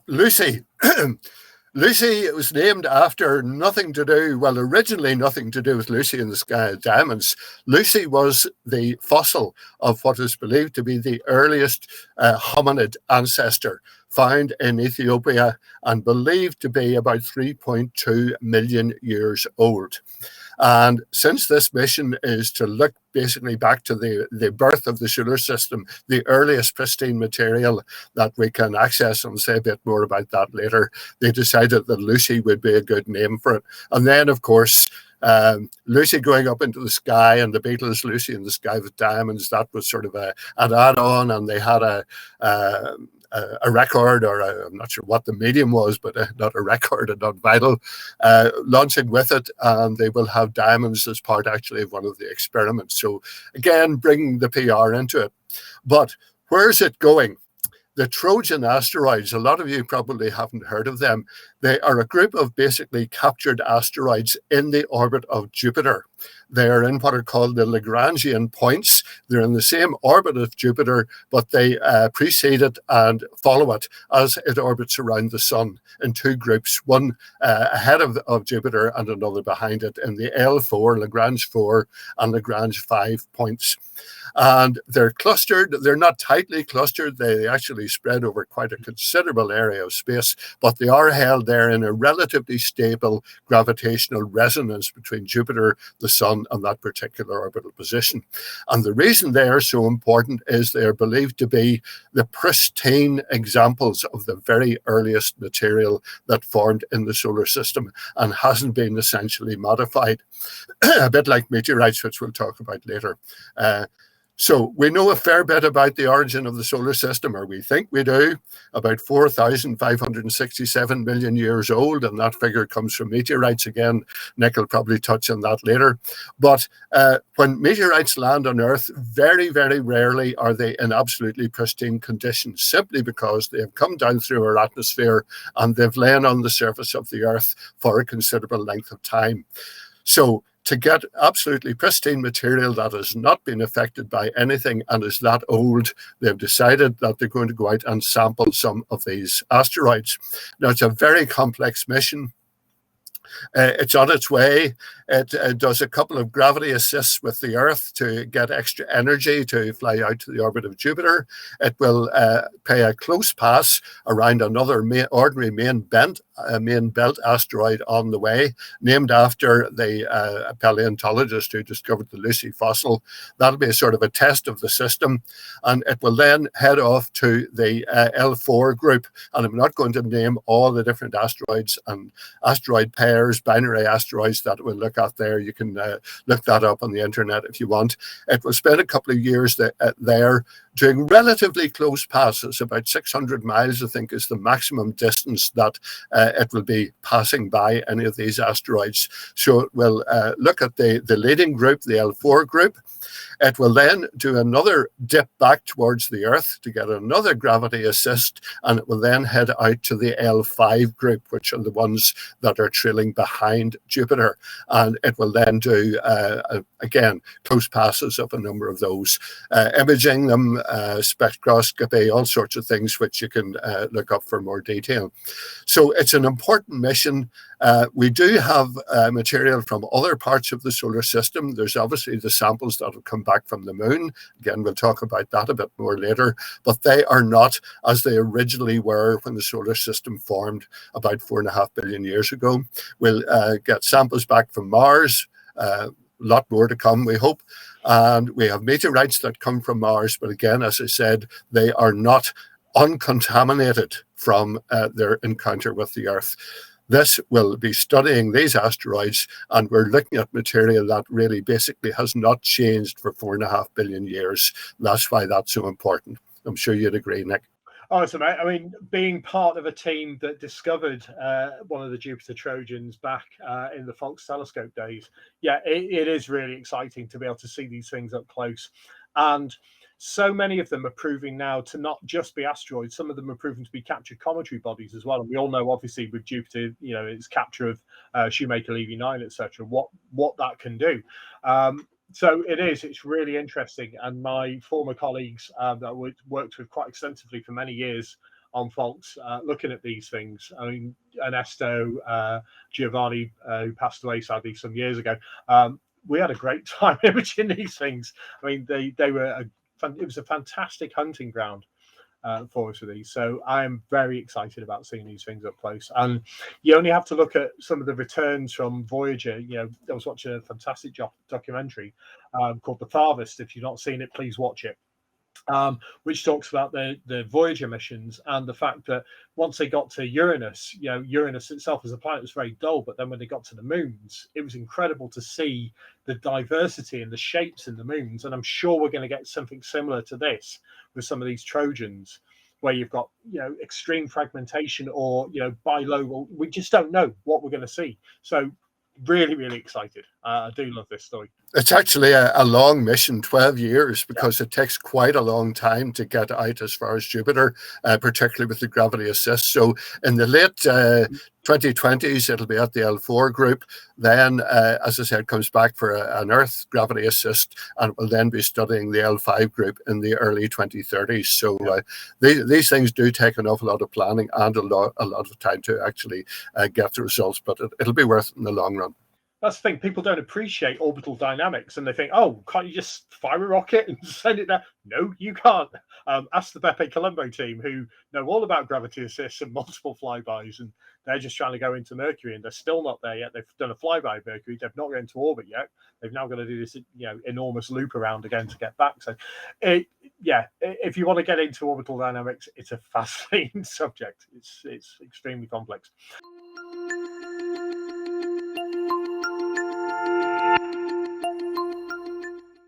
Lucy. Lucy was named after nothing to do, well, originally nothing to do with Lucy in the Sky of Diamonds. Lucy was the fossil of what is believed to be the earliest hominid ancestor found in Ethiopia and believed to be about 3.2 million years old. And since this mission is to look basically back to the birth of the solar system, the earliest pristine material that we can access, and say a bit more about that later, they decided that Lucy would be a good name for it. And then, of course, Lucy going up into the sky and the Beatles' Lucy in the Sky with Diamonds, that was sort of an add-on, and they had a record, or I'm not sure what the medium was, but not a record and not vital, launching with it, and they will have diamonds as part actually of one of the experiments. So again, bringing the PR into it. But where's it going? The Trojan Asteroids, a lot of you probably haven't heard of them. They are a group of basically captured asteroids in the orbit of Jupiter. They are in what are called the Lagrangian points. They're in the same orbit of Jupiter, but they precede it and follow it as it orbits around the sun in two groups, one ahead of Jupiter and another behind it in the L4, Lagrange 4 and Lagrange 5 points. And they're clustered. They're not tightly clustered. They actually spread over quite a considerable area of space, but they are held there in a relatively stable gravitational resonance between Jupiter, the sun, and that particular orbital position. And the reason they are so important is they are believed to be the pristine examples of the very earliest material that formed in the solar system and hasn't been essentially modified, a bit like meteorites, which we'll talk about later. So we know a fair bit about the origin of the solar system, or we think we do, about 4,567 million years old, and that figure comes from meteorites. Again, Nick will probably touch on that later. But when meteorites land on Earth, very, very rarely are they in absolutely pristine condition, simply because they have come down through our atmosphere and they've lain on the surface of the Earth for a considerable length of time. So to get absolutely pristine material that has not been affected by anything and is that old, they've decided that they're going to go out and sample some of these asteroids. Now, it's a very complex mission. It's on its way. It does a couple of gravity assists with the Earth to get extra energy to fly out to the orbit of Jupiter. It will pay a close pass around another ordinary main belt asteroid on the way, named after the paleontologist who discovered the Lucy fossil. That'll be a sort of a test of the system, and it will then head off to the L4 group. And I'm not going to name all the different asteroids and asteroid pairs, binary asteroids that we'll look at there. You can look that up on the internet if you want. It will spend a couple of years there doing relatively close passes. About 600 miles, I think, is the maximum distance that it will be passing by any of these asteroids. So it will look at the leading group, the L4 group. It will then do another dip back towards the Earth to get another gravity assist, and it will then head out to the L5 group, which are the ones that are trailing behind Jupiter. And it will then do, again, close passes of a number of those, imaging them, spectroscopy, all sorts of things, which you can look up for more detail. So it's an important mission. We do have material from other parts of the solar system. There's obviously the samples that have come back from the moon. Again, we'll talk about that a bit more later, but they are not as they originally were when the solar system formed about 4.5 billion years ago. We'll get samples back from Mars, a lot more to come, we hope. And we have meteorites that come from Mars, but again, as I said, they are not uncontaminated from their encounter with the Earth. This will be studying these asteroids, and we're looking at material that really basically has not changed for 4.5 billion years. That's why that's so important. I'm sure you'd agree, Nick. Awesome. I mean, being part of a team that discovered one of the Jupiter Trojans back in the Fox telescope days, yeah, it is really exciting to be able to see these things up close. And so many of them are proving now to not just be asteroids. Some of them are proving to be captured cometary bodies as well. And we all know, obviously, with Jupiter, you know, its capture of Shoemaker-Levy 9, etc., what that can do. So it's really interesting. And my former colleagues that I worked with quite extensively for many years on folks looking at these things. I mean, Ernesto Giovanni, who passed away sadly some years ago, we had a great time imaging these things. I mean, they were it was a fantastic hunting ground for us with these. So I am very excited about seeing these things up close. And you only have to look at some of the returns from Voyager. You know, I was watching a fantastic documentary called The Farthest. If you've not seen it, please watch it. Which talks about the Voyager missions and the fact that once they got to Uranus, you know, Uranus itself as a planet was very dull, but then when they got to the moons, it was incredible to see the diversity and the shapes in the moons. And I'm sure we're going to get something similar to this with some of these Trojans, where you've got, you know, extreme fragmentation or, you know, bilobal. We just don't know what we're going to see. So really, really excited. I do love this story. It's actually a long mission, 12 years, because it takes quite a long time to get out as far as Jupiter, particularly with the gravity assist. So in the late 2020s, it'll be at the L4 group. Then, as I said, comes back for an Earth gravity assist, and will then be studying the L5 group in the early 2030s. So these things do take an awful lot of planning and a lot of time to actually get the results, but it'll be worth it in the long run. That's the thing. People don't appreciate orbital dynamics, and they think, "Oh, can't you just fire a rocket and send it there?" No, you can't. Ask the Beppe Colombo team, who know all about gravity assists and multiple flybys, and they're just trying to go into Mercury, and they're still not there yet. They've done a flyby of Mercury. They've not got into orbit yet. They've now got to do this, you know, enormous loop around again to get back. So, if you want to get into orbital dynamics, it's a fascinating subject. It's extremely complex.